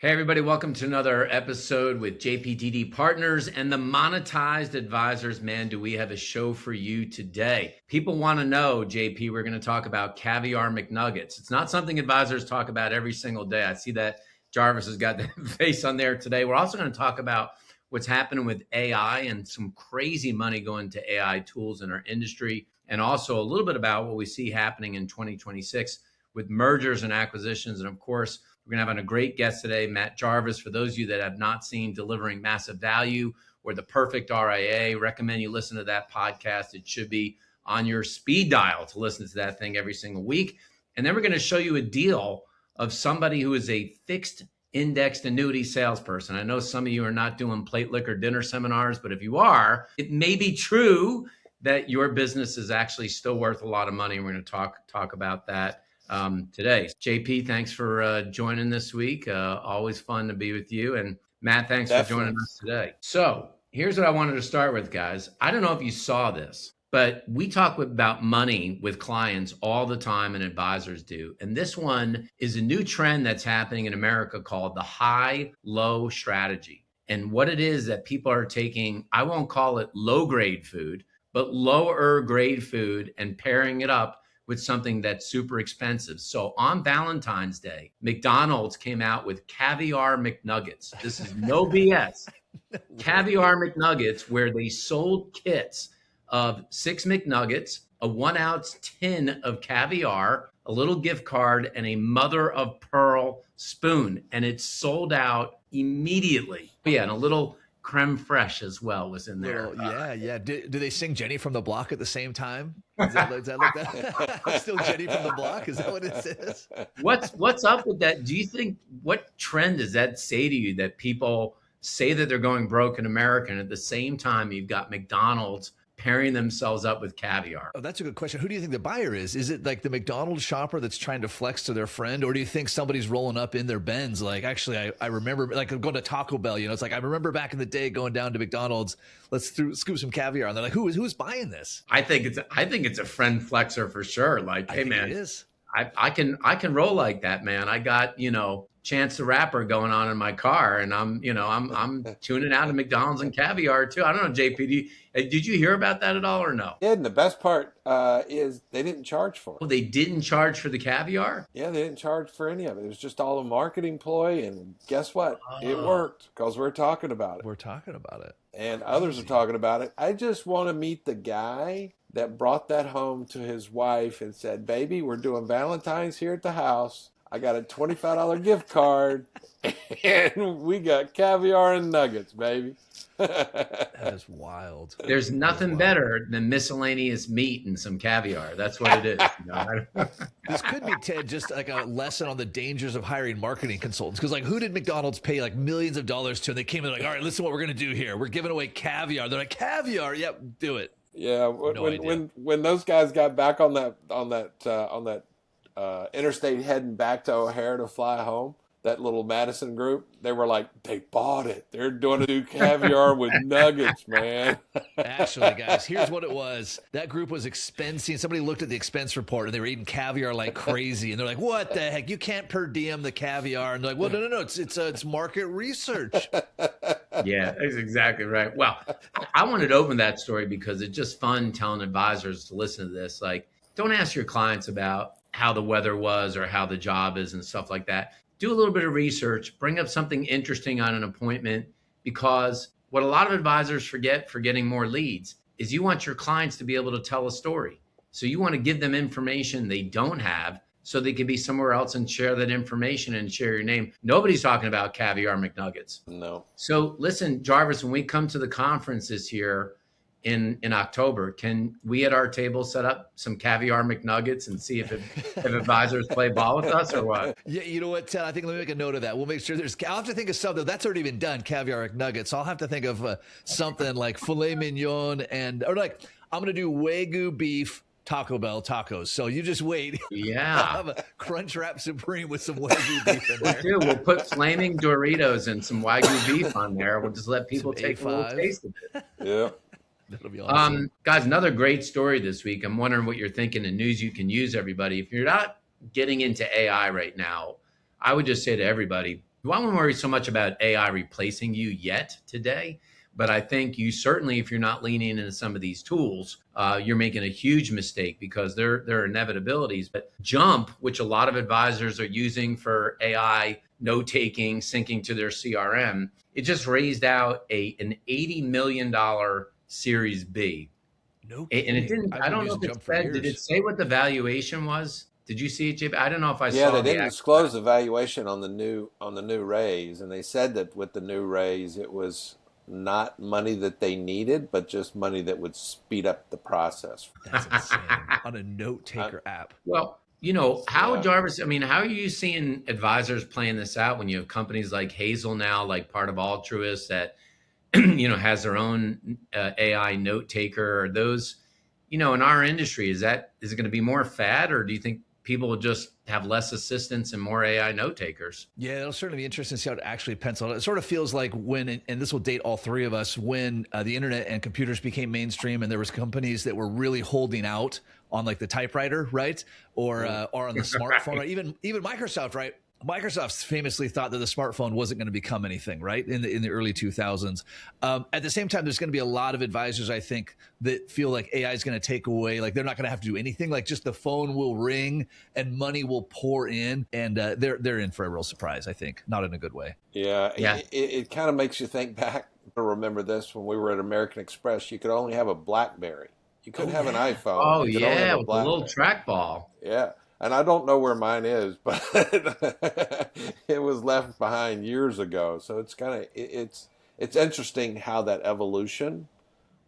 Hey, everybody, welcome to another episode with JPTD Partners and the Monetized Advisors. Man, do we have a show for you today. People want to know, JP, we're going to talk about caviar McNuggets. It's not something advisors talk about every single day. I see that Jarvis has got the face on there today. We're also going to talk about what's happening with AI and some crazy money going to AI tools in our industry, and also a little bit about what we see happening in 2026 with mergers and acquisitions. And of course, we're going to have a great guest today, Matt Jarvis. For those of you that have not seen Delivering Massive Value or The Perfect RIA, recommend you listen to that podcast. It should be on your speed dial to listen to that thing every single week. And then we're going to show you a deal of somebody who is a fixed indexed annuity salesperson. I know some of you are not doing plate liquor dinner seminars, but if you are, it may be true that your business is actually still worth a lot of money. We're going to talk about that today. JP, thanks for joining this week. Always fun to be with you. And Matt, thanks for joining us today. So here's what I wanted to start with, guys. I don't know if you saw this, but we talk about money with clients all the time, and advisors do. And this one is a new trend that's happening in America called the high-low strategy. And what it is that people are taking, I won't call it low-grade food, but lower grade food and pairing it up with something that's super expensive. So on Valentine's Day, McDonald's came out with caviar McNuggets. This is no BS. Caviar McNuggets, where they sold kits of 6 McNuggets, a 1-ounce tin of caviar, a little gift card, and a mother of pearl spoon. And it sold out immediately. Yeah, and a little creme fraiche as well was in there. Yeah. Do they sing Jenny from the Block at the same time? Is that like that? I'm still Jenny from the Block. Is that what it says? What's up with that? Do you think, what trend does that say to you, that people say that they're going broke in America, and at the same time you've got McDonald's pairing themselves up with caviar? Oh, that's a good question. Who do you think the buyer is? Is it like the McDonald's shopper that's trying to flex to their friend? Or do you think somebody's rolling up in their Benz? Like, actually, I remember, like, going to Taco Bell, it's like, I remember back in the day going down to McDonald's, let's scoop some caviar. And they're like, who's buying this? I think it's a friend flexer for sure. Like, hey man, it is. I can roll like that, man. I got, Chance the Rapper going on in my car, and I'm tuning out of McDonald's and caviar too. I don't know, JP, did you hear about that at all or no? Yeah, and the best part is they didn't charge for it. Oh, they didn't charge for the caviar? Yeah, they didn't charge for any of it. It was just all a marketing ploy, and guess what? It worked, because we're talking about it. We're talking about it. And others are talking about it. I just want to meet the guy that brought that home to his wife and said, baby, we're doing Valentine's here at the house. I got a $25 gift card, and we got caviar and nuggets, baby. That is wild. There's nothing better than miscellaneous meat and some caviar. That's what it is. This could be, Ted, just like a lesson on the dangers of hiring marketing consultants. Because, like, who did McDonald's pay like millions of dollars to? And they came in like, all right, listen, what we're going to do here. We're giving away caviar. They're like, caviar? Yep, do it. Yeah, when those guys got back on that interstate heading back to O'Hare to fly home, that little Madison group, they were like, they bought it. They're doing a new caviar with nuggets, man. Actually, guys, here's what it was. That group was expensing. Somebody looked at the expense report, and they were eating caviar like crazy. And they're like, what the heck? You can't per diem the caviar. And they're like, well, no. It's market research. Yeah, that's exactly right. Well, I wanted to open that story because it's just fun telling advisors to listen to this. Like, don't ask your clients about how the weather was or how the job is and stuff like that. Do a little bit of research, bring up something interesting on an appointment, because what a lot of advisors forget for getting more leads is you want your clients to be able to tell a story. So you want to give them information they don't have so they can be somewhere else and share that information and share your name. Nobody's talking about caviar McNuggets. No. So listen, Jarvis, when we come to the conference this year, in October, can we at our table set up some caviar McNuggets and see if advisors play ball with us or what? Yeah, you know what, Ted? I think let me make a note of that. We'll make sure I'll have to think of something that's already been done, caviar McNuggets. So I'll have to think of something like filet mignon or like I'm going to do Wagyu beef Taco Bell tacos. So you just wait. Yeah. I'll have a Crunchwrap Supreme with some Wagyu beef in there. We'll put flaming Doritos and some Wagyu beef on there. We'll just let people take a little taste of it. Yeah. That'll be awesome. Guys, another great story this week. I'm wondering what you're thinking and news you can use, everybody. If you're not getting into AI right now, I would just say to everybody, I wouldn't worry so much about AI replacing you yet today. But I think you certainly, if you're not leaning into some of these tools, you're making a huge mistake because there are inevitabilities. But Jump, which a lot of advisors are using for AI note taking, syncing to their CRM, it just raised out an $80 million Series B. No And it kidding. didn't, I've I been don't know using if it Jump for said, did it years. say what the valuation was? Did you see it, JP? I don't know if I Yeah, saw they the didn't actual. disclose the valuation on the new raise, and they said that with the new raise, it was not money that they needed, but just money that would speed up the process. That's insane. On a note Uh, taker app. Well, how, yeah. Jarvis, I mean, how are you seeing advisors playing this out when you have companies like Hazel now, like part of Altruist that, has their own AI note taker? Or those, in our industry, is it going to be more fad, or do you think people will just have less assistants and more AI note takers? Yeah, it'll certainly be interesting to see how it actually pencils out. It sort of feels like when, and this will date all three of us, when the internet and computers became mainstream, and there was companies that were really holding out on like the typewriter, right, or on the smartphone, right? Even Microsoft, right? Microsoft famously thought that the smartphone wasn't going to become anything, right? In the early 2000s. At the same time, there's going to be a lot of advisors, I think, that feel like AI is going to take away, like they're not going to have to do anything. Like just the phone will ring and money will pour in, and they're in for a real surprise. I think, not in a good way. Yeah, Yeah. it kind of makes you think back. I remember this when we were at American Express. You could only have a BlackBerry. You couldn't have an iPhone. Oh, You could only have yeah, a with the little BlackBerry. trackball. Yeah, and I don't know where mine is, but it was left behind years ago. So it's kind of it's interesting how that evolution,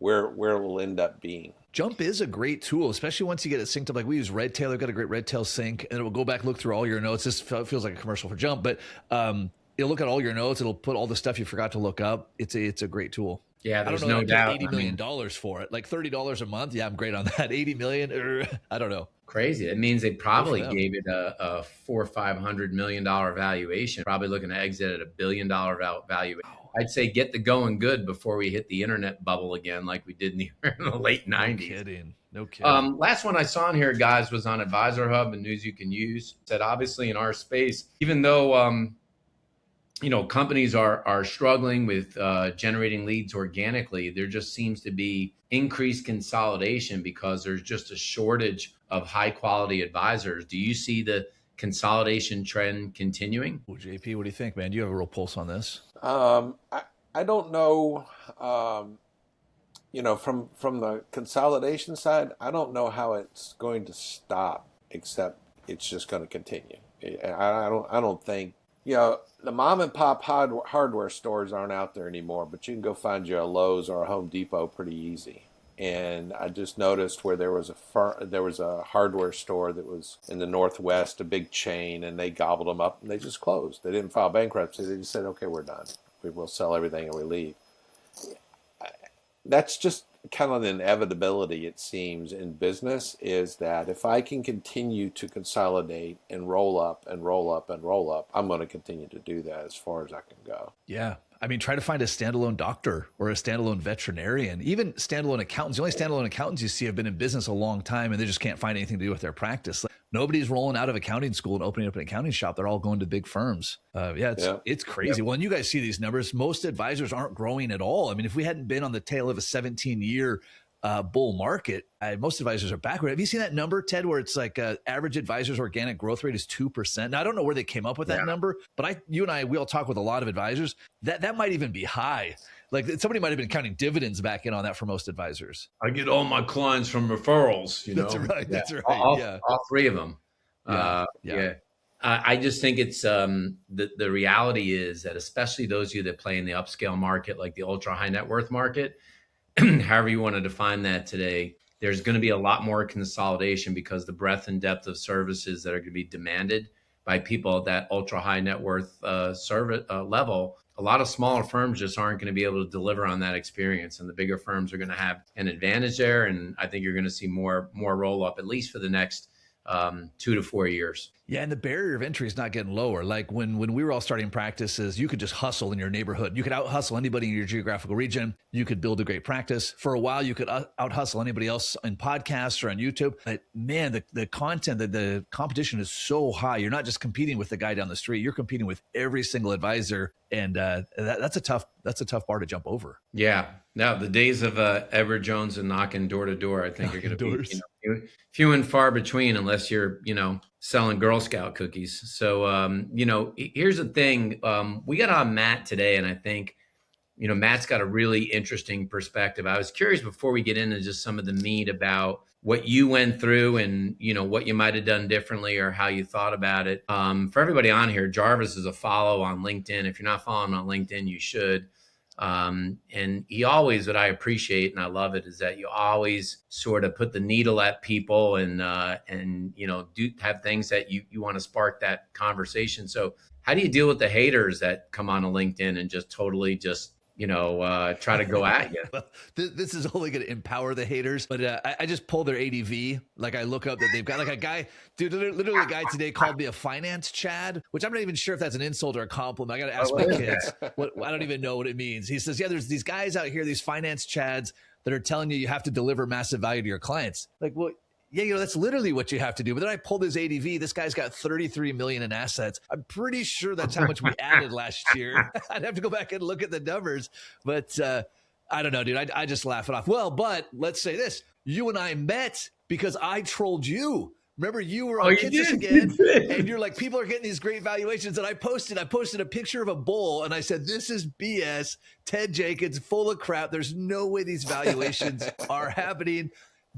where it will end up being. Jump is a great tool, especially once you get it synced up. Like we use Redtail, they've got a great Redtail sync, and it will go back, look through all your notes. This feels like a commercial for Jump, but it'll look at all your notes. It'll put all the stuff you forgot to look up. It's a great tool. Yeah, I don't there's know no that I doubt. paid $80 million for it. Like $30 a month. Yeah, I'm great on that. 80 million. I don't know. Crazy. It means they probably them. gave it a $400 or $500 million valuation. Probably looking to exit at $1 billion valuation. I'd say get the going good before we hit the internet bubble again, like we did in the late '90s. No kidding. Last one I saw in here, guys, was on Advisor Hub and news you can use. It said obviously in our space, even though companies are struggling with generating leads organically, there just seems to be increased consolidation because there's just a shortage of high quality advisors. Do you see the consolidation trend continuing? Well, JP, what do you think, man? You have a real pulse on this. I don't know. From the consolidation side, I don't know how it's going to stop, except it's just going to continue. I don't think, the mom and pop hardware stores aren't out there anymore, but you can go find you a Lowe's or a Home Depot pretty easy. And I just noticed where there was a hardware store that was in the Northwest, a big chain, and they gobbled them up and they just closed. They didn't file bankruptcy. They just said, okay, we're done. We will sell everything and we leave. That's just kind of an inevitability, it seems, in business, is that if I can continue to consolidate and roll up and roll up and roll up, I'm going to continue to do that as far as I can go. Yeah. I mean, try to find a standalone doctor or a standalone veterinarian, even standalone accountants. The only standalone accountants you see have been in business a long time and they just can't find anything to do with their practice. Like, nobody's rolling out of accounting school and opening up an accounting shop. They're all going to big firms. It's crazy. Well, and you guys see these numbers. Most advisors aren't growing at all. I mean, if we hadn't been on the tail of a 17-year bull market, most advisors are backward. Have you seen that number, Ted, where it's like average advisor's organic growth rate is 2%? Now, I don't know where they came up with that number, but you and I, we all talk with a lot of advisors. That might even be high. Like somebody might have been counting dividends back in on that for most advisors. I get all my clients from referrals. That's right. That's right. All three of them. Yeah. I just think it's the reality is that especially those of you that play in the upscale market, like the ultra high net worth market, however you want to define that today, there's going to be a lot more consolidation because the breadth and depth of services that are going to be demanded by people at that ultra high net worth service level. A lot of smaller firms just aren't going to be able to deliver on that experience, and the bigger firms are going to have an advantage there. And I think you're going to see more roll up, at least for the next 2 to 4 years. Yeah, and the barrier of entry is not getting lower. Like when we were all starting practices, you could just hustle in your neighborhood. You could out hustle anybody in your geographical region. You could build a great practice. For a while, you could out hustle anybody else in podcasts or on YouTube. But man, the content, the competition is so high. You're not just competing with the guy down the street. You're competing with every single advisor, and that's a tough bar to jump over. Yeah. Now the days of Edward Jones and knocking door to door, I think, are going to be few and far between, unless you're selling Girl Scout cookies. So here's the thing: we got on Matt today, and I think Matt's got a really interesting perspective. I was curious before we get into just some of the meat about what you went through and what you might have done differently or how you thought about it. For everybody on here, Jarvis is a follow on LinkedIn. If you're not following on LinkedIn, you should. And he always, what I appreciate and I love it, is that you always sort of put the needle at people and do have things that you want to spark that conversation. So how do you deal with the haters that come on to LinkedIn and just totally try to go at you? Well, this is only going to empower the haters, but I just pull their ADV. Like I look up that they've got like a guy, dude, literally a guy today called me a finance Chad, which I'm not even sure if that's an insult or a compliment. I got to ask my kids I don't even know what it means. He says, yeah, there's these guys out here, these finance Chads that are telling you have to deliver massive value to your clients. Like, well, yeah, that's literally what you have to do. But then I pulled his ADV. This guy's got 33 million in assets. I'm pretty sure that's how much we added last year. I'd have to go back and look at the numbers. But I don't know, dude. I just laugh it off. Well, but let's say this. You and I met because I trolled you. Remember, you were on Kids Again, and you're like, people are getting these great valuations. And I posted a picture of a bull, and I said, this is BS. Ted Jenkins, full of crap. There's no way these valuations are happening.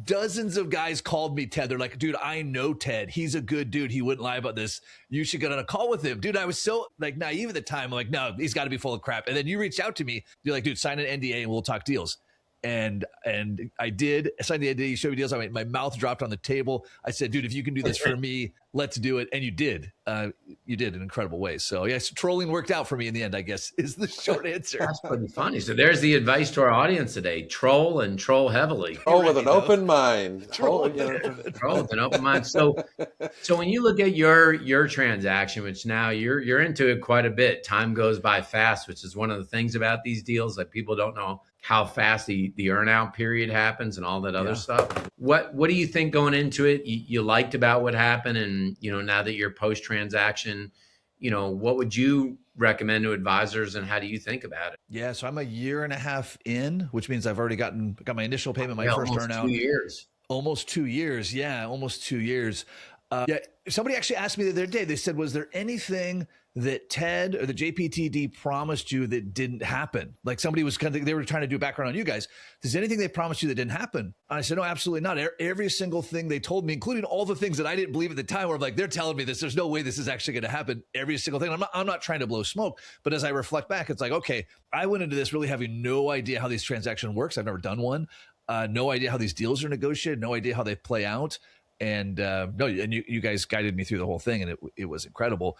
Dozens of guys called me Ted. They're like, dude, I know Ted. He's a good dude. He wouldn't lie about this. You should get on a call with him. Dude, I was so naive at the time. I'm like, no, he's got to be full of crap. And then you reached out to me. You're like, dude, sign an NDA and we'll talk deals. And I did. I signed the NDA. You showed me deals. My mouth dropped on the table. I said, dude, if you can do this for me, let's do it. And you did. You did in incredible ways. So yes, trolling worked out for me in the end, I guess, is the short answer. That's pretty funny. So there's the advice to our audience today: troll and troll heavily. Troll with an open mind. Troll with an open mind. So when you look at your transaction, which now you're into it quite a bit, time goes by fast, which is one of the things about these deals that people don't know how fast the earn out period happens and all that other stuff. What do you think going into it you liked about what happened? And, now that you're post transaction, what would you recommend to advisors and how do you think about it? Yeah. So I'm a year and a half in, which means I've already got my initial payment, my first earn out. 2 years. Almost 2 years. Yeah. Almost 2 years. Somebody actually asked me the other day, they said, was there anything that Ted or the JPTD promised you that didn't happen? Like somebody was they were trying to do background on you guys. Is there anything they promised you that didn't happen? And I said, no, absolutely not. Every single thing they told me, including all the things that I didn't believe at the time, where I'm like, they're telling me this, there's no way this is actually going to happen. Every single thing. I'm not trying to blow smoke, but as I reflect back, it's like, okay, I went into this really having no idea how these transactions works. I've never done one. No idea how these deals are negotiated. No idea how they play out. And you guys guided me through the whole thing, and it was incredible.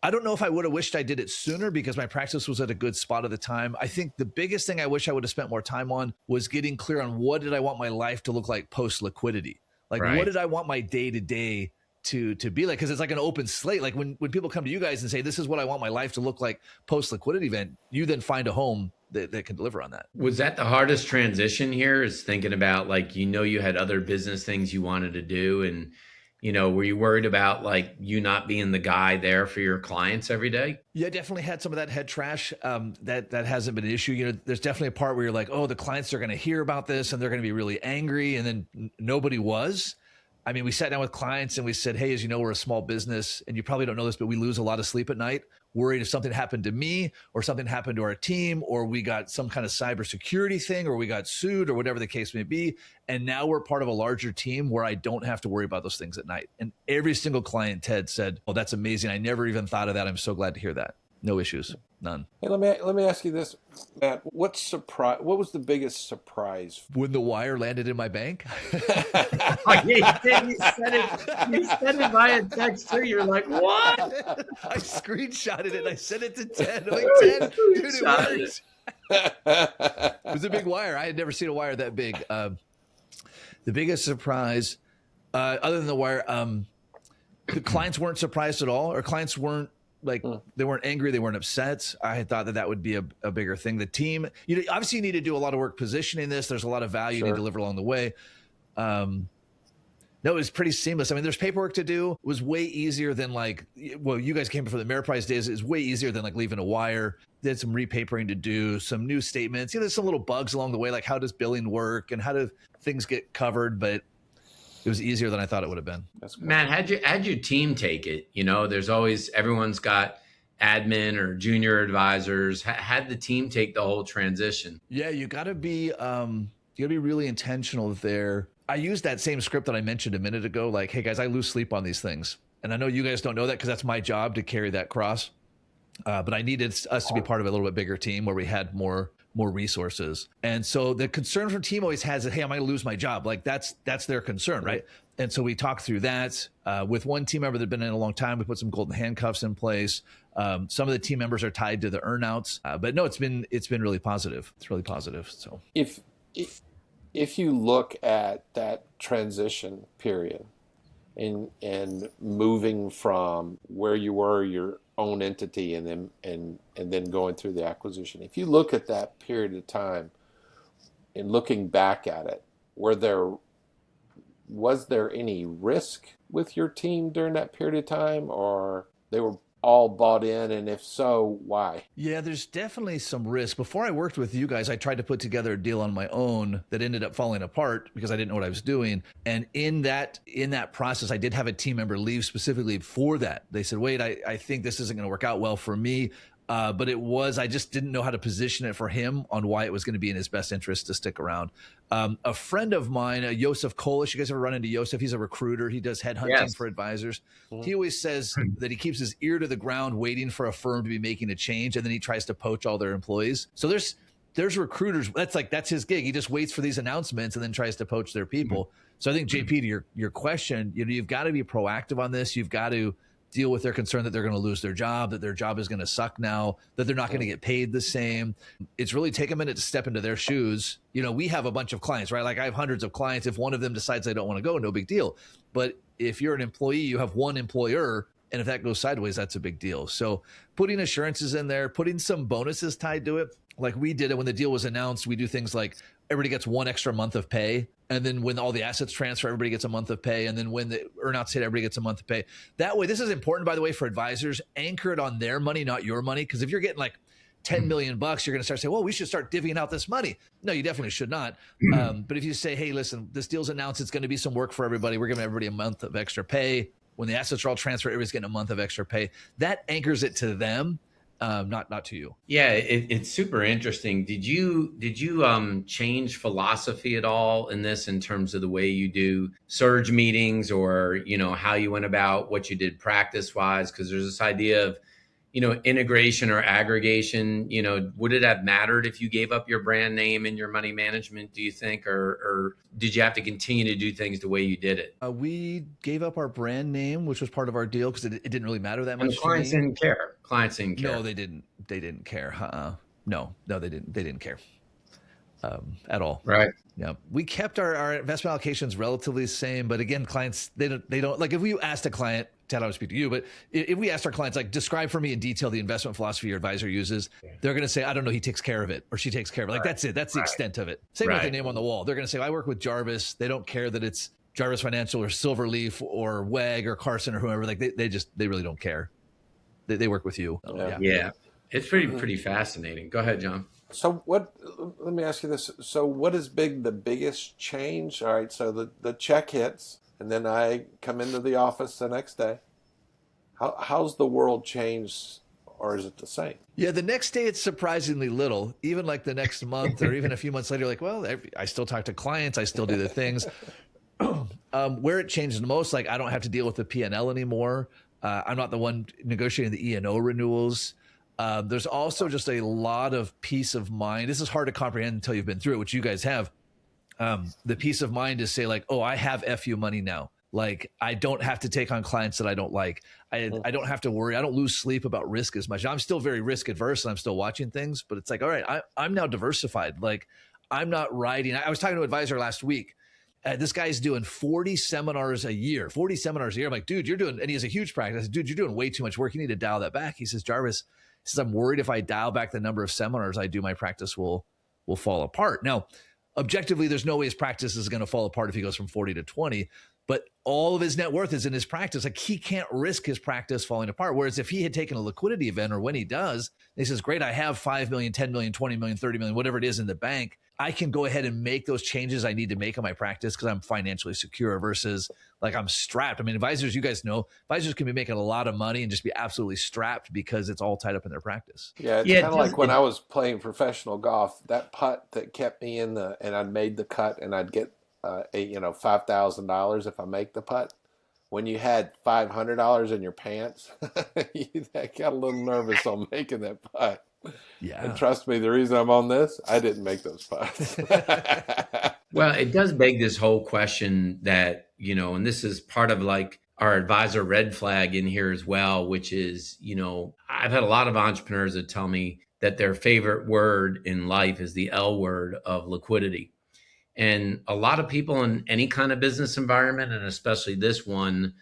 I don't know if I would have wished I did it sooner because my practice was at a good spot at the time. I think the biggest thing I wish I would have spent more time on was getting clear on what did I want my life to look like post liquidity. Like, what did I want my day to day to be like? Because it's like an open slate. Like when people come to you guys and say, this is what I want my life to look like post liquidity event, you then find a home that can deliver on that. Was that the hardest transition here, is thinking about you had other business things you wanted to do, and were you worried about you not being the guy there for your clients every day? Yeah, definitely had some of that head trash. That hasn't been an issue. There's definitely a part where you're like, oh, the clients are going to hear about this and they're going to be really angry. And then nobody was. I mean, we sat down with clients and we said, hey, as you know, we're a small business and you probably don't know this, but we lose a lot of sleep at night, worried if something happened to me or something happened to our team, or we got some kind of cybersecurity thing, or we got sued, or whatever the case may be. And now we're part of a larger team where I don't have to worry about those things at night. And every single client, Ted, said, oh, that's amazing. I never even thought of that. I'm so glad to hear that. No issues. None. Hey, let me ask you this, Matt. What was the biggest surprise? When the wire landed in my bank? You said it via text too. You're like, what? I screenshotted it and I sent it to Ted. I'm like, Ted, dude, it works. It was a big wire. I had never seen a wire that big. The biggest surprise, Other than the wire, the clients weren't surprised at all, or clients weren't like, they weren't angry, they weren't upset. I had thought that would be a bigger thing. The team, obviously you need to do a lot of work positioning this. There's a lot of value you need to deliver along the way. No, it was pretty seamless. I mean, there's paperwork to do. It was way easier than you guys came before the Ameriprise days. It was way easier than leaving a wire. They had some repapering to do, some new statements. There's some little bugs along the way, like how does billing work and how do things get covered, but it was easier than I thought it would have been. That's cool. Matt, how'd your team take it? There's always, everyone's got admin or junior advisors. How'd the team take the whole transition? Yeah, you got to be really intentional there. I used that same script that I mentioned a minute ago, like, hey guys, I lose sleep on these things. And I know you guys don't know that because that's my job to carry that cross. But I needed us to be part of a little bit bigger team where we had more resources. And so the concern from team always has is, hey, am I going to lose my job? Like that's their concern, right? And so we talked through that with one team member that had been in a long time. We put some golden handcuffs in place. Some of the team members are tied to the earnouts, but no, it's been really positive. It's really positive. So if you look at that transition period and moving from where you were your own entity and then going through the acquisition, if you look at that period of time and looking back at it, was there any risk with your team during that period of time, or they were all bought in? And if so, why? Yeah, there's definitely some risk. Before I worked with you guys, I tried to put together a deal on my own that ended up falling apart because I didn't know what I was doing. And in that process, I did have a team member leave specifically for that. They said, wait, I think this isn't going to work out well for me. But I just didn't know how to position it for him on why it was going to be in his best interest to stick around. A friend of mine, Yosef Kolish, you guys ever run into Yosef? He's a recruiter. He does headhunting for advisors. Mm-hmm. He always says that he keeps his ear to the ground waiting for a firm to be making a change, and then he tries to poach all their employees. So there's recruiters. That's his gig. He just waits for these announcements and then tries to poach their people. Mm-hmm. So I think, JP, to your question, you've got to be proactive on this. You've got to deal with their concern that they're going to lose their job, that their job is going to suck now, that they're not going to get paid the same. It's really take a minute to step into their shoes. We have a bunch of clients, right? Like I have hundreds of clients. If one of them decides they don't want to go, no big deal. But if you're an employee, you have one employer, and if that goes sideways, that's a big deal. So putting assurances in there, putting some bonuses tied to it. Like we did it when the deal was announced. We do things like everybody gets one extra month of pay. And then when all the assets transfer, everybody gets a month of pay. And then when the earnouts hit, everybody gets a month of pay. That way, this is important, by the way, for advisors. Anchor it on their money, not your money. Because if you're getting like $10 million, you're going to start saying, well, we should start divvying out this money. No, you definitely should not. But if you say, hey, listen, this deal's announced, it's going to be some work for everybody. We're giving everybody a month of extra pay. When the assets are all transferred, everybody's getting a month of extra pay. That anchors it to them. Not to you. Yeah, it's super interesting. Did you change philosophy at all in this in terms of the way you do surge meetings, or how you went about what you did practice wise? Because there's this idea of integration or aggregation. Would it have mattered if you gave up your brand name and your money management, do you think, or did you have to continue to do things the way you did it? We gave up our brand name, which was part of our deal, because it didn't really matter that much. And clients didn't care. Clients didn't care. No, they didn't. They didn't care. No, they didn't. They didn't care at all. Right. Yeah, we kept our investment allocations relatively the same, but again, clients they don't like if we asked a client. Ted, I would speak to you, but if we asked our clients, like, describe for me in detail the investment philosophy your advisor uses, they're going to say, I don't know, he takes care of it, or she takes care of it. Like, that's it. That's the extent of it. Same with the name on the wall. They're going to say, I work with Jarvis. They don't care that it's Jarvis Financial or Silverleaf or WEG or Carson or whoever. Like, they really don't care. They work with you. Yeah. It's pretty fascinating. Go ahead, John. So let me ask you this. So what is the biggest change? All right. So the check hits, and then I come into the office the next day. How's the world changed, or is it the same? Yeah, the next day it's surprisingly little. Even like the next month or even a few months later, like, well, I still talk to clients. I still do the things. Where it changed the most, like I don't have to deal with the P&L anymore. I'm not the one negotiating the E&O renewals. There's also just a lot of peace of mind. This is hard to comprehend until you've been through it, which you guys have. The peace of mind is say like, oh, I have FU money now. Like I don't have to take on clients that I don't like. I don't have to worry. I don't lose sleep about risk as much. I'm still very risk adverse and I'm still watching things, but it's like, all right, I'm now diversified. Like I'm not riding. I was talking to an advisor last week, This guy's doing 40 seminars a year. I'm like, dude, and he has a huge practice. I said, dude, you're doing way too much work. You need to dial that back. He says, Jarvis, I'm worried if I dial back the number of seminars I do, my practice will fall apart. Now, objectively, there's no way his practice is going to fall apart if he goes from 40 to 20, but all of his net worth is in his practice. Like, he can't risk his practice falling apart. Whereas if he had taken a liquidity event, or when he does, he says, great, I have 5 million, 10 million, 20 million, 30 million, whatever it is in the bank. I can go ahead and make those changes I need to make on my practice because I'm financially secure versus like I'm strapped. I mean, advisors, you guys know, advisors can be making a lot of money and just be absolutely strapped because it's all tied up in their practice. Yeah, it's kind of like when I was playing professional golf, that putt that kept me and I'd made the cut and I'd get $5,000 if I make the putt. When you had $500 in your pants, I got a little nervous on making that putt. Yeah. And trust me, the reason I'm on this, I didn't make those putts. Well, it does beg this whole question that, and this is part of like our advisor red flag in here as well, which is, I've had a lot of entrepreneurs that tell me that their favorite word in life is the L word of liquidity. And a lot of people in any kind of business environment, and especially this one,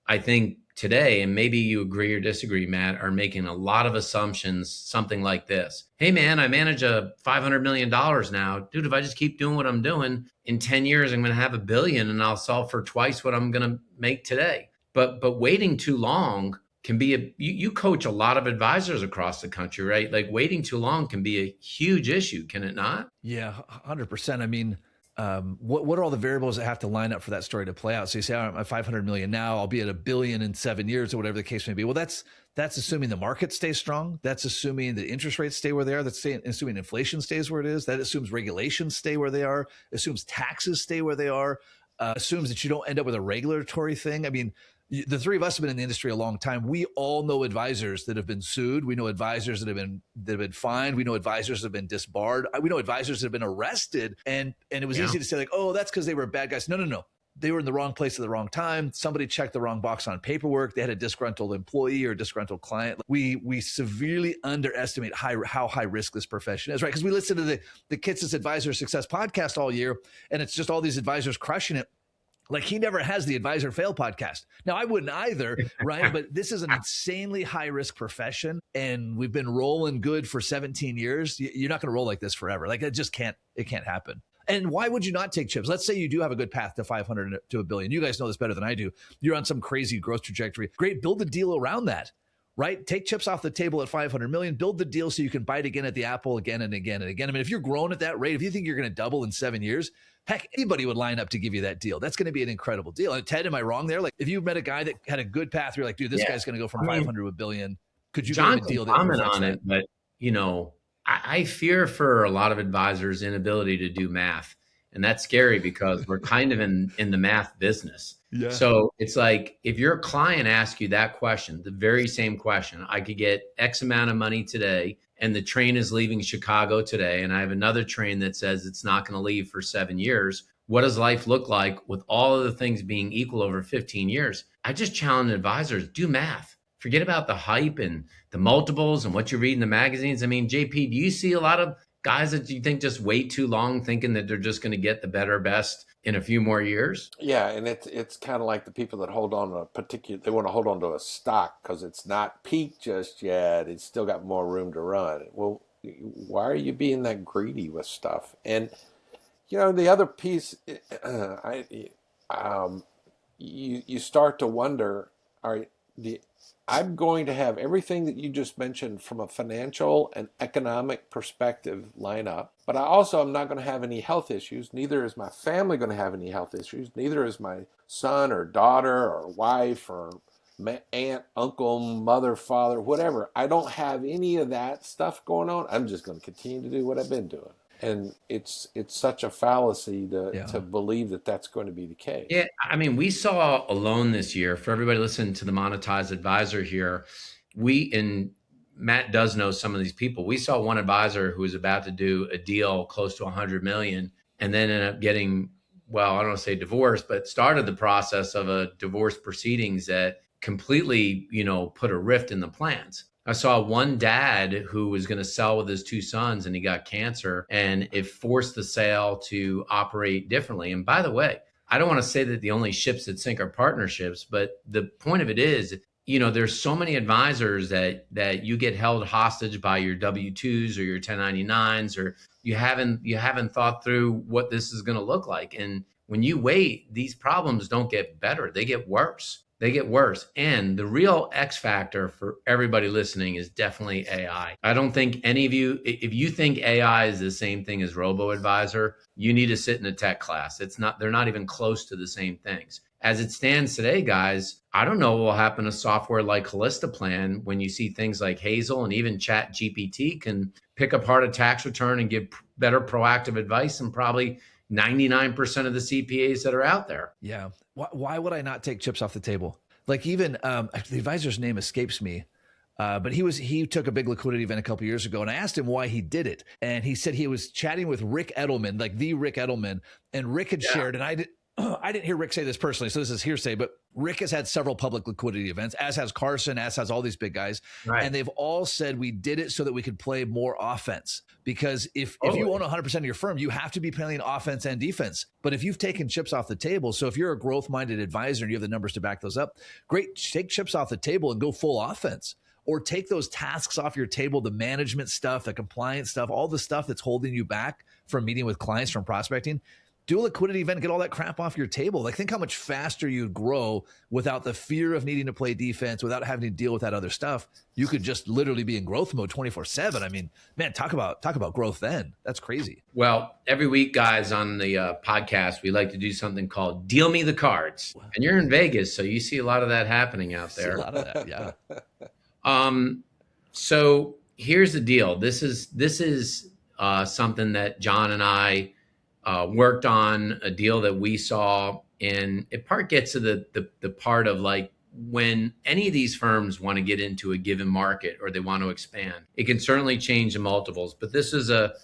I think today, and maybe you agree or disagree, Matt, are making a lot of assumptions, something like this. Hey, man, I manage a $500 million now. Dude, if I just keep doing what I'm doing, in 10 years, I'm going to have $1 billion and I'll sell for twice what I'm going to make today. But waiting too long can be you coach a lot of advisors across the country, right? Like waiting too long can be a huge issue, can it not? Yeah, 100%. I mean, what are all the variables that have to line up for that story to play out? So you say, I'm at 500 million now, I'll be at $1 billion in 7 years or whatever the case may be. Well, that's assuming the market stays strong. That's assuming the interest rates stay where they are. That's assuming inflation stays where it is. That assumes regulations stay where they are, assumes taxes stay where they are, assumes that you don't end up with a regulatory thing. I mean, the three of us have been in the industry a long time. We all know advisors that have been sued. We know advisors that have been fined. We know advisors that have been disbarred. We know advisors that have been arrested. And it was easy to say like, oh, that's because they were bad guys. No. They were in the wrong place at the wrong time. Somebody checked the wrong box on paperwork. They had a disgruntled employee or a disgruntled client. We severely underestimate how high risk this profession is, right? Because we listen to the Kitces Advisor Success podcast all year, and it's just all these advisors crushing it. Like he never has the Advisor Fail podcast. Now, I wouldn't either, right? But this is an insanely high-risk profession, and we've been rolling good for 17 years. You're not going to roll like this forever. Like it can't happen. And why would you not take chips? Let's say you do have a good path to 500 to $1 billion. You guys know this better than I do. You're on some crazy growth trajectory. Great, build a deal around that, right? Take chips off the table at 500 million, build the deal so you can bite again at the apple again and again and again. I mean, if you're growing at that rate, if you think you're going to double in 7 years, heck, anybody would line up to give you that deal. That's going to be an incredible deal. And Ted, am I wrong there? Like if you met a guy that had a good path, you're like, dude, this guy's going to go from 500 to $1 billion. Could you give him a deal that comment on it? But I fear for a lot of advisors' inability to do math. And that's scary because we're kind of in the math business. Yeah. So it's like, if your client asks you that question, the very same question, I could get X amount of money today and the train is leaving Chicago today, and I have another train that says it's not going to leave for 7 years. What does life look like with all of the things being equal over 15 years? I just challenge advisors, do math. Forget about the hype and the multiples and what you read in the magazines. I mean, JP, do you see a lot of guys that you think just wait too long thinking that they're just going to get the better best in a few more years? Yeah, and it's kind of like the people that hold on to they want to hold on to a stock because it's not peaked just yet. It's still got more room to run. Well, why are you being that greedy with stuff? And the other piece, you start to wonder, I'm going to have everything that you just mentioned from a financial and economic perspective line up, but I also am not going to have any health issues. Neither is my family going to have any health issues. Neither is my son or daughter or wife or aunt, uncle, mother, father, whatever. I don't have any of that stuff going on. I'm just going to continue to do what I've been doing. And it's such a fallacy to believe that that's going to be the case. Yeah, I mean, we saw alone this year, for everybody listening to the Monetized Advisor here, and Matt does know some of these people. We saw one advisor who was about to do a deal close to 100 million and then ended up getting, well, I don't want to say divorced, but started the process of a divorce proceedings that completely, put a rift in the plans. I saw one dad who was going to sell with his two sons and he got cancer, and it forced the sale to operate differently. And by the way, I don't want to say that the only ships that sink are partnerships, but the point of it is, there's so many advisors that you get held hostage by your W-2s or your 1099s, or you haven't thought through what this is going to look like. And when you wait, these problems don't get better. They get worse. They get worse. And the real X factor for everybody listening is definitely AI. I don't think any of you, if you think AI is the same thing as robo-advisor, you need to sit in a tech class. They're not even close to the same things. As it stands today, guys, I don't know what will happen to software like Calistaplan when you see things like Hazel and even Chat GPT can pick apart a tax return and give better proactive advice than probably 99% of the CPAs that are out there. Yeah. Why would I not take chips off the table? Like even the advisor's name escapes me, but he took a big liquidity event a couple years ago, and I asked him why he did it, and he said he was chatting with Rick Edelman, like the Rick Edelman, and Rick had shared, and I didn't hear Rick say this personally, so this is hearsay, but Rick has had several public liquidity events, as has Carson, as has all these big guys. Right. And they've all said we did it so that we could play more offense. Because if you own 100% of your firm, you have to be playing offense and defense. But if you've taken chips off the table, so if you're a growth-minded advisor and you have the numbers to back those up, great, take chips off the table and go full offense. Or take those tasks off your table, the management stuff, the compliance stuff, all the stuff that's holding you back from meeting with clients, from prospecting. Do a liquidity event, get all that crap off your table. Like, think how much faster you'd grow without the fear of needing to play defense, without having to deal with that other stuff. You could just literally be in growth mode 24/7. I mean, man, talk about growth then. That's crazy. Well, every week, guys, on the podcast, we like to do something called Deal Me the Cards. And you're in Vegas, so you see a lot of that happening out there. See a lot of that, yeah. So here's the deal. This is something that John and I worked on, a deal that we saw, and it gets to the part of like when any of these firms want to get into a given market or they want to expand, it can certainly change the multiples. But this is a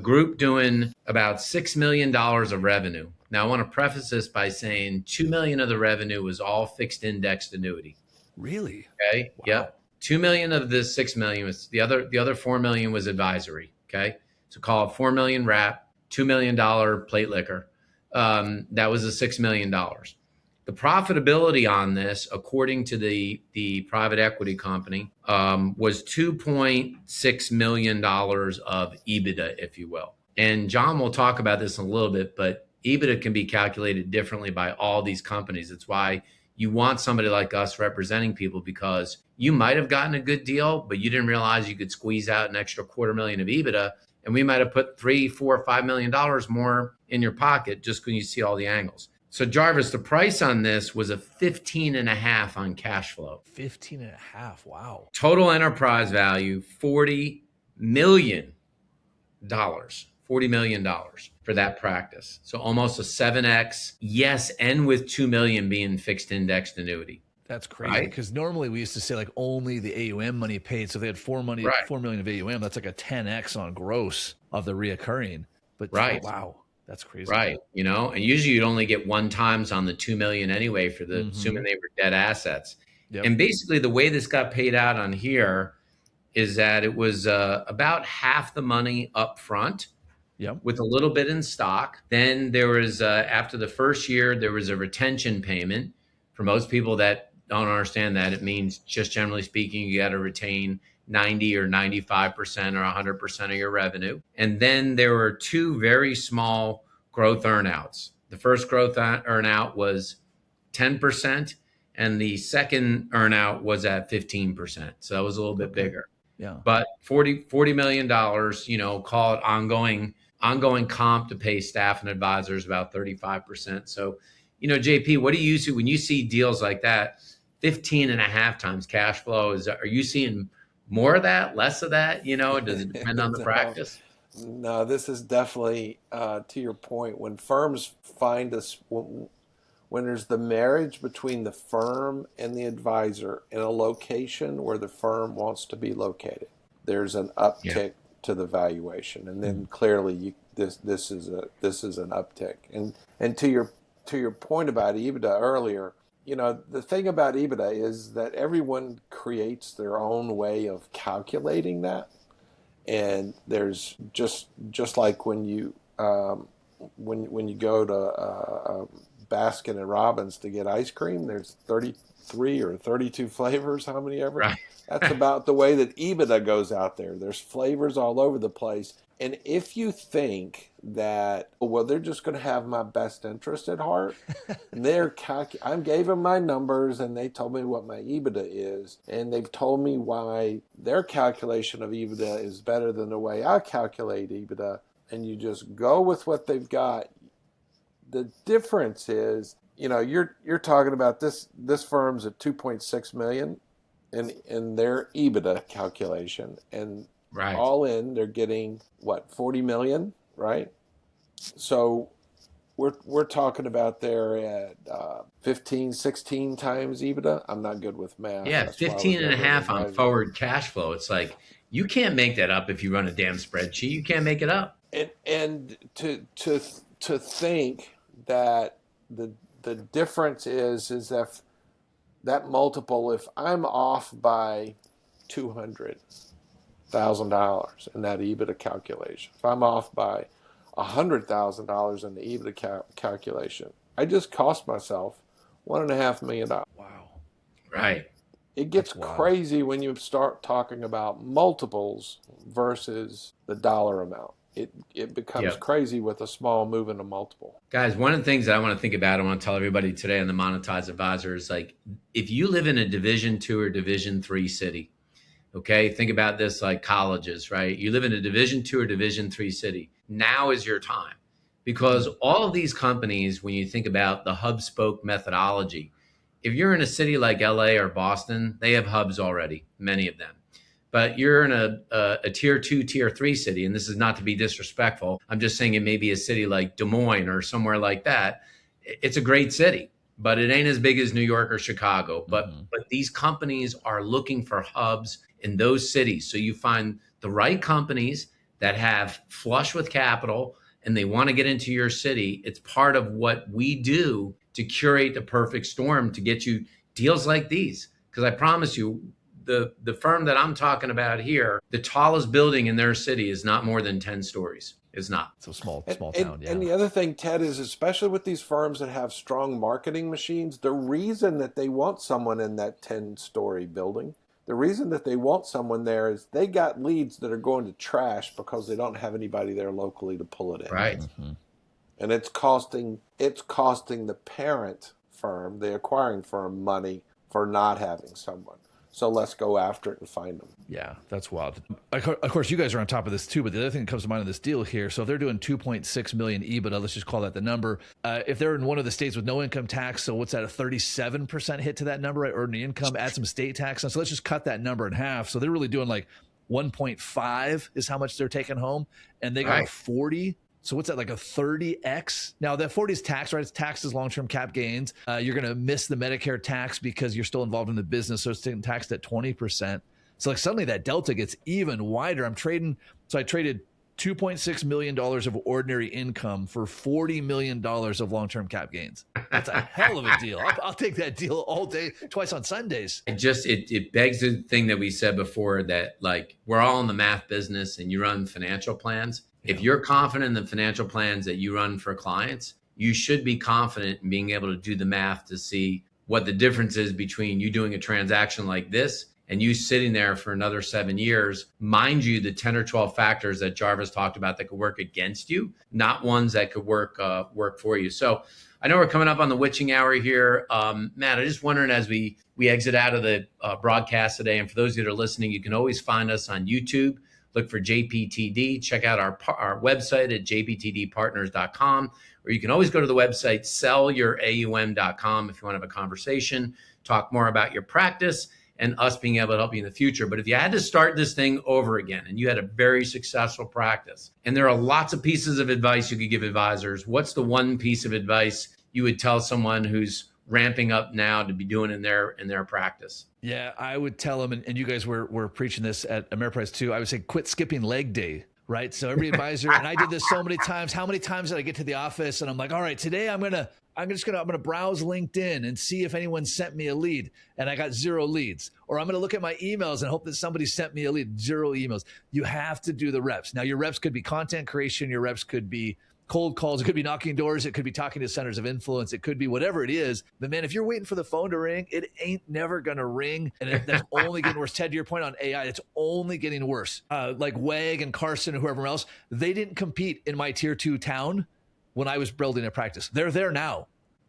group doing about $6 million of revenue. Now, I want to preface this by saying $2 million of the revenue was all fixed indexed annuity. Really? Okay. Wow. Yep. 2 million of the 6 million was the other 4 million was advisory. Okay. So call it 4 million wrap. $2 million plate liquor. That was the $6 million. The profitability on this, according to the private equity company, was $2.6 million of EBITDA, if you will. And John will talk about this in a little bit, but EBITDA can be calculated differently by all these companies. It's why you want somebody like us representing people, because you might have gotten a good deal, but you didn't realize you could squeeze out an extra $250,000 of EBITDA. And we might have put $3, $4, $5 million more in your pocket just when you see all the angles. So Jarvis, the price on this was a 15.5 on cash flow. 15.5. Wow. Total enterprise value, $40 million. $40 million for that practice. So almost a 7X. Yes. And with 2 million being fixed indexed annuity. That's crazy, because normally we used to say like only the AUM money paid. So if they had 4 million of AUM, that's like a 10X on gross of the reoccurring. But wow, that's crazy. Right. And usually you'd only get 1 times on the 2 million anyway for the assuming they were dead assets. Yep. And basically the way this got paid out on here is that it was about half the money up front. Yep. With a little bit in stock. Then there was after the first year, there was a retention payment. For most people that don't understand that, it means, just generally speaking, you got to retain 90 or 95% or 100% of your revenue. And then there were 2 very small growth earnouts. The first growth earnout was 10%, and the second earnout was at 15%. So that was a little bit bigger. Yeah. But $40 million, call it ongoing comp to pay staff and advisors about 35%. So, JP, what do you see when you see deals like that? 15.5 times cash flow. Are you seeing more of that, less of that? Does it depend on the practice? No, this is definitely to your point. When firms find us, when there's the marriage between the firm and the advisor in a location where the firm wants to be located, there's an uptick to the valuation, and then clearly this is an uptick. And to your point about EBITDA earlier, the thing about EBITDA is that everyone creates their own way of calculating that. And there's just like when you go to Baskin and Robbins to get ice cream. There's 33 or 32 flavors, how many ever. Right. That's about the way that EBITDA goes out there. There's flavors all over the place. And if you think that, well, they're just going to have my best interest at heart, I gave them my numbers and they told me what my EBITDA is. And they've told me why their calculation of EBITDA is better than the way I calculate EBITDA. And you just go with what they've got. The difference is, you're talking about this firm's at 2.6 million in their EBITDA calculation, and Right. all in they're getting what, 40 million, right? So we're talking about they're at 15, 16 times EBITDA. I'm not good with math. Yeah, That's why I was 15 and a never half on advisor. forward cash flow. It's like, you can't make that up if you run a damn spreadsheet. You can't make it up. And to think that the difference is if that multiple, if I'm off by $200,000 in that EBITDA calculation, if I'm off by $100,000 in the EBITDA calculation, I just cost myself $1.5 million. Wow. Right. It gets That's wild. crazy when you start talking about multiples versus the dollar amount. It becomes Yep. crazy with a small move in a multiple. Guys, one of the things that I want to think about, I want to tell everybody today on the Monetized Advisor is, like, if you live in a Division 2 or Division 3 city, okay, think about this like colleges, right? You live in a Division 2 or Division 3 city. Now is your time, because all of these companies, when you think about the hub spoke methodology, if you're in a city like LA or Boston, they have hubs already, many of them. But you're in a tier 2, tier 3 city, and this is not to be disrespectful. I'm just saying it may be a city like Des Moines or somewhere like that. It's a great city, but it ain't as big as New York or Chicago. But these companies are looking for hubs in those cities. So you find the right companies that have flush with capital and they want to get into your city. It's part of what we do to curate the perfect storm to get you deals like these. Because I promise you, the firm that I'm talking about here, the tallest building in their city is not more than 10 stories. It's not. So small town. Yeah. And the other thing, Ted, is especially with these firms that have strong marketing machines, the reason that they want someone in that 10-story building, the reason that they want someone there is they got leads that are going to trash because they don't have anybody there locally to pull it in. Right. And it's costing the parent firm, the acquiring firm, money for not having someone. So let's go after it and find them. Yeah, that's wild. Of course, you guys are on top of this too, but the other thing that comes to mind in this deal here, so if they're doing 2.6 million EBITDA, let's just call that the number. If they're in one of the states with no income tax, so what's that, a 37% hit to that number, right? Or the income, add some state tax. So let's just cut that number in half. So they're really doing like 1.5 is how much they're taking home. And they got a 40. So what's that, like a 30x? Now that 40 is tax, right? It's taxed as long-term cap gains. You're going to miss the Medicare tax because you're still involved in the business. So it's taxed at 20%. So like suddenly that delta gets even wider. I traded $2.6 million of ordinary income for $40 million of long-term cap gains. That's a hell of a deal. I'll take that deal all day, twice on Sundays. It begs the thing that we said before, that like we're all in the math business and you run financial plans. If you're confident in the financial plans that you run for clients, you should be confident in being able to do the math to see what the difference is between you doing a transaction like this and you sitting there for another 7 years. Mind you, the 10 or 12 factors that Jarvis talked about that could work against you, not ones that could work for you. So I know we're coming up on the witching hour here. Matt, I'm just wondering, as we exit out of the broadcast today, and for those of you that are listening, you can always find us on YouTube. Look for JPTD. Check out our website at jptdpartners.com, or you can always go to the website sellyouraum.com if you want to have a conversation, talk more about your practice, and us being able to help you in the future. But if you had to start this thing over again and you had a very successful practice, and there are lots of pieces of advice you could give advisors, what's the one piece of advice you would tell someone who's ramping up now to be doing in their practice? Yeah, I would tell them, and you guys were preaching this at Ameriprise too. I would say quit skipping leg day, right? So every advisor, and I did this so many times. How many times did I get to the office and I'm like, all right, today I'm gonna browse LinkedIn and see if anyone sent me a lead, and I got 0 leads. Or I'm gonna look at my emails and hope that somebody sent me a lead. 0 emails. You have to do the reps. Now your reps could be content creation. Your reps could be cold calls. It could be knocking doors. It could be talking to centers of influence. It could be whatever it is. But man, if you're waiting for the phone to ring, it ain't never going to ring. And that's only getting worse. Ted, to your point on AI, it's only getting worse. Like WAG and Carson and whoever else, they didn't compete in my tier 2 town when I was building a practice. They're there now.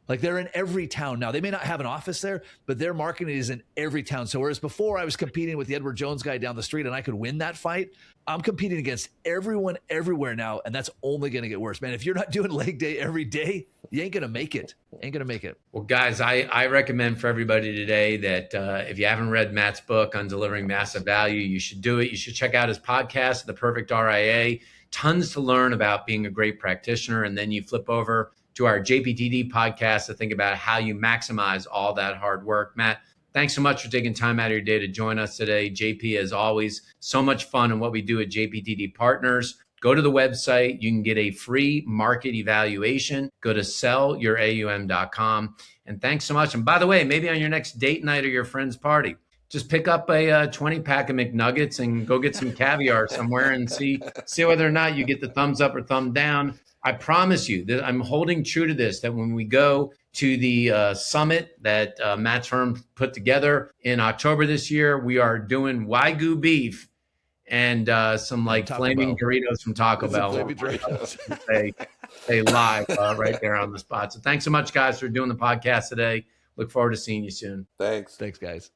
Like they're in every town now. They may not have an office there, but their marketing is in every town. So whereas before I was competing with the Edward Jones guy down the street and I could win that fight, I'm competing against everyone everywhere now. And that's only going to get worse, man. If you're not doing leg day every day, you ain't going to make it. Ain't going to make it. Well, guys, I recommend for everybody today that if you haven't read Matt's book on delivering massive value, you should do it. You should check out his podcast, The Perfect RIA. Tons to learn about being a great practitioner. And then you flip over to our JPTD podcast to think about how you maximize all that hard work. Matt, thanks so much for taking time out of your day to join us today. JP, as always, so much fun in what we do at JPTD Partners. Go to the website. You can get a free market evaluation. Go to sellyouraum.com. And thanks so much. And by the way, maybe on your next date night or your friend's party, just pick up a 20-pack of McNuggets and go get some caviar somewhere and see whether or not you get the thumbs up or thumb down. I promise you that I'm holding true to this, that when we go to the summit that Matt's firm put together in October this year, we are doing Wagyu beef and some like flaming Doritos from Taco Bell. They live right there on the spot. So thanks so much, guys, for doing the podcast today. Look forward to seeing you soon. Thanks, guys.